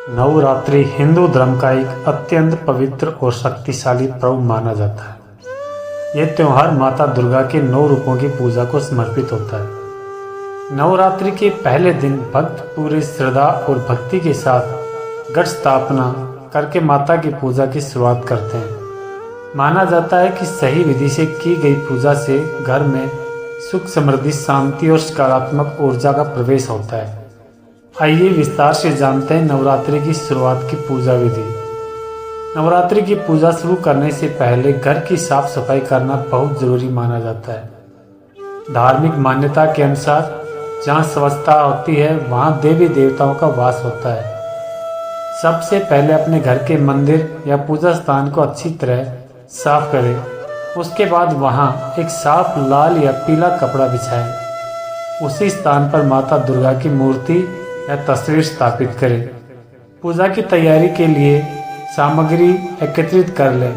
नवरात्रि हिंदू धर्म का एक अत्यंत पवित्र और शक्तिशाली पर्व माना जाता है। यह त्योहार माता दुर्गा के 9 रूपों की पूजा को समर्पित होता है। नवरात्रि के पहले दिन भक्त पूरी श्रद्धा और भक्ति के साथ घट स्थापना करके माता की पूजा की शुरुआत करते हैं। माना जाता है कि सही विधि से की गई पूजा से घर में सुख, समृद्धि, शांति और सकारात्मक ऊर्जा का प्रवेश होता है। आइए विस्तार से जानते हैं नवरात्रि की शुरुआत की पूजा विधि। नवरात्रि की पूजा शुरू करने से पहले घर की साफ सफाई करना बहुत जरूरी माना जाता है। धार्मिक मान्यता के अनुसार जहाँ स्वच्छता होती है वहाँ देवी देवताओं का वास होता है। सबसे पहले अपने घर के मंदिर या पूजा स्थान को अच्छी तरह साफ करें। उसके बाद वहाँ एक साफ लाल या पीला कपड़ा बिछाएं। उसी स्थान पर माता दुर्गा की मूर्ति या तस्वीर स्थापित करें। पूजा की तैयारी के लिए सामग्री एकत्रित कर लें।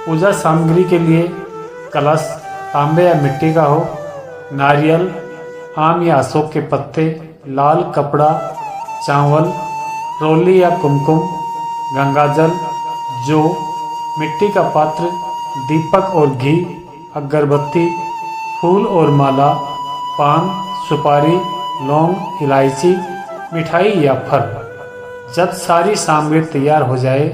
पूजा सामग्री के लिए कलश तांबे या मिट्टी का हो, नारियल, आम या अशोक के पत्ते, लाल कपड़ा, चावल, रोली या कुमकुम, गंगाजल, जौ, मिट्टी का पात्र, दीपक और घी, अगरबत्ती, फूल और माला, पान, सुपारी, लौंग, इलायची, मिठाई या फल। जब सारी सामग्री तैयार हो जाए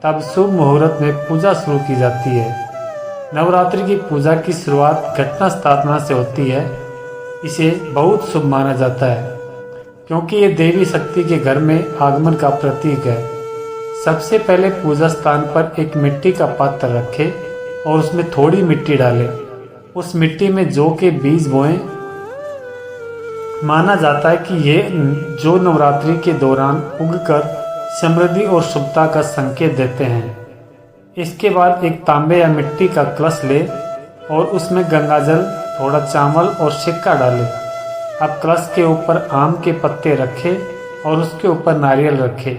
तब शुभ मुहूर्त में पूजा शुरू की जाती है। नवरात्रि की पूजा की शुरुआत घटना स्थापना से होती है। इसे बहुत शुभ माना जाता है क्योंकि ये देवी शक्ति के घर में आगमन का प्रतीक है। सबसे पहले पूजा स्थान पर एक मिट्टी का पात्र रखें और उसमें थोड़ी मिट्टी डालें। उस मिट्टी में जौ के बीज बोएं। माना जाता है कि ये जो नवरात्रि के दौरान उगकर समृद्धि और शुभता का संकेत देते हैं। इसके बाद एक तांबे या मिट्टी का कलश ले और उसमें गंगाजल, थोड़ा चावल और सिक्का डालें। अब कलश के ऊपर आम के पत्ते रखें और उसके ऊपर नारियल रखें।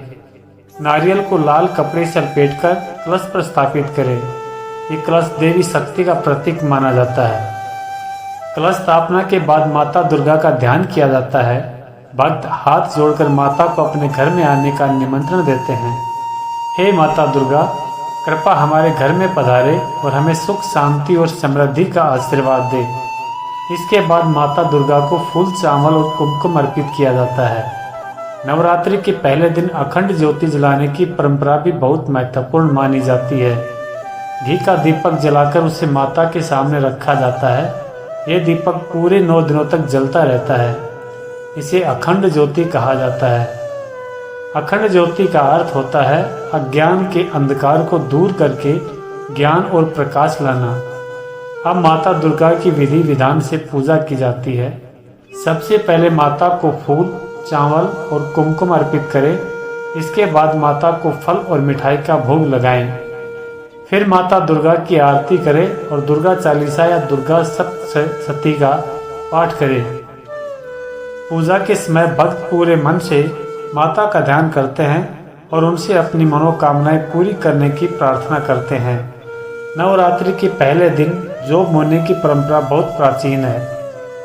नारियल को लाल कपड़े से लपेटकर कलश पर स्थापित करें। ये कलश देवी शक्ति का प्रतीक माना जाता है। कलश स्थापना के बाद माता दुर्गा का ध्यान किया जाता है। भक्त हाथ जोड़कर माता को अपने घर में आने का निमंत्रण देते हैं। हे माता दुर्गा, कृपा हमारे घर में पधारे और हमें सुख, शांति और समृद्धि का आशीर्वाद दे। इसके बाद माता दुर्गा को फूल, चावल और कुमकुम अर्पित किया जाता है। नवरात्रि के पहले दिन अखंड ज्योति जलाने की परंपरा भी बहुत महत्वपूर्ण मानी जाती है। घी का दीपक जलाकर उसे माता के सामने रखा जाता है। यह दीपक पूरे 9 दिनों तक जलता रहता है। इसे अखंड ज्योति कहा जाता है। अखंड ज्योति का अर्थ होता है अज्ञान के अंधकार को दूर करके ज्ञान और प्रकाश लाना। अब माता दुर्गा की विधि विधान से पूजा की जाती है। सबसे पहले माता को फूल, चावल और कुमकुम अर्पित करें। इसके बाद माता को फल और मिठाई का भोग लगाएं। फिर माता दुर्गा की आरती करें और दुर्गा चालीसा या दुर्गा सप्तशती का पाठ करें। पूजा के समय भक्त पूरे मन से माता का ध्यान करते हैं और उनसे अपनी मनोकामनाएं पूरी करने की प्रार्थना करते हैं। नवरात्रि के पहले दिन जौ बोने की परंपरा बहुत प्राचीन है।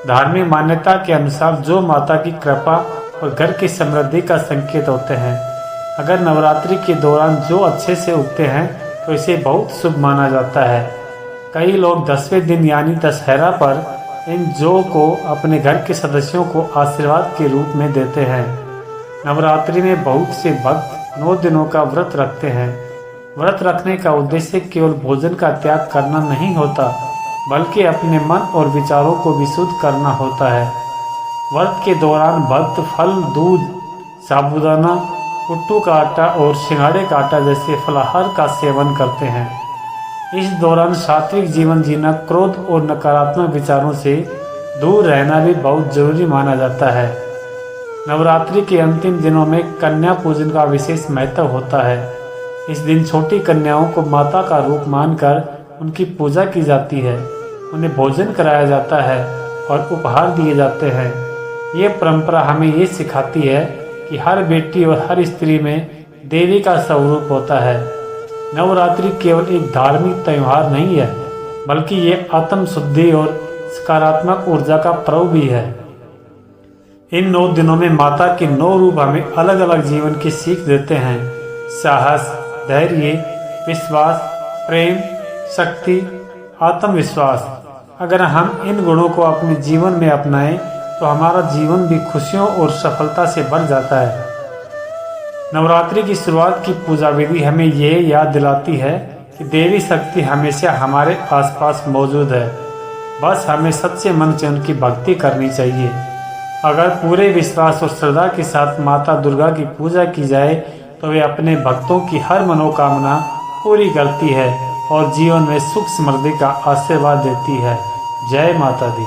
धार्मिक मान्यता के अनुसार जौ माता की कृपा और घर की समृद्धि का संकेत होते हैं। अगर नवरात्रि के दौरान जौ अच्छे से उगते हैं तो इसे बहुत शुभ माना जाता है। कई लोग 10वें दिन यानी दशहरा पर इन जौ को अपने घर के सदस्यों को आशीर्वाद के रूप में देते हैं। नवरात्रि में बहुत से भक्त 9 दिनों का व्रत रखते हैं। व्रत रखने का उद्देश्य केवल भोजन का त्याग करना नहीं होता, बल्कि अपने मन और विचारों को विशुद्ध करना होता है। व्रत के दौरान भक्त फल, दूध, साबूदाना, कुट्टू का आटा और सिंघाड़े का आटा जैसे फलाहार का सेवन करते हैं। इस दौरान सात्विक जीवन जीना, क्रोध और नकारात्मक विचारों से दूर रहना भी बहुत जरूरी माना जाता है। नवरात्रि के अंतिम दिनों में कन्या पूजन का विशेष महत्व होता है। इस दिन छोटी कन्याओं को माता का रूप मानकर उनकी पूजा की जाती है। उन्हें भोजन कराया जाता है और उपहार दिए जाते हैं। ये परंपरा हमें ये सिखाती है कि हर बेटी और हर स्त्री में देवी का स्वरूप होता है। नवरात्रि केवल एक धार्मिक त्यौहार नहीं है, बल्कि ये आत्म शुद्धि और सकारात्मक ऊर्जा का पर्व भी है। इन 9 दिनों में माता के 9 रूप हमें अलग अलग जीवन की सीख देते हैं। साहस, धैर्य, विश्वास, प्रेम, शक्ति, आत्मविश्वास। अगर हम इन गुणों को अपने जीवन में अपनाएं तो हमारा जीवन भी खुशियों और सफलता से भर जाता है। नवरात्रि की शुरुआत की पूजा विधि हमें यह याद दिलाती है कि देवी शक्ति हमेशा हमारे आसपास मौजूद है। बस हमें सच्चे मन से उनकी भक्ति करनी चाहिए। अगर पूरे विश्वास और श्रद्धा के साथ माता दुर्गा की पूजा की जाए तो वे अपने भक्तों की हर मनोकामना पूरी करती है और जीवन में सुख समृद्धि का आशीर्वाद देती है। जय माता दी।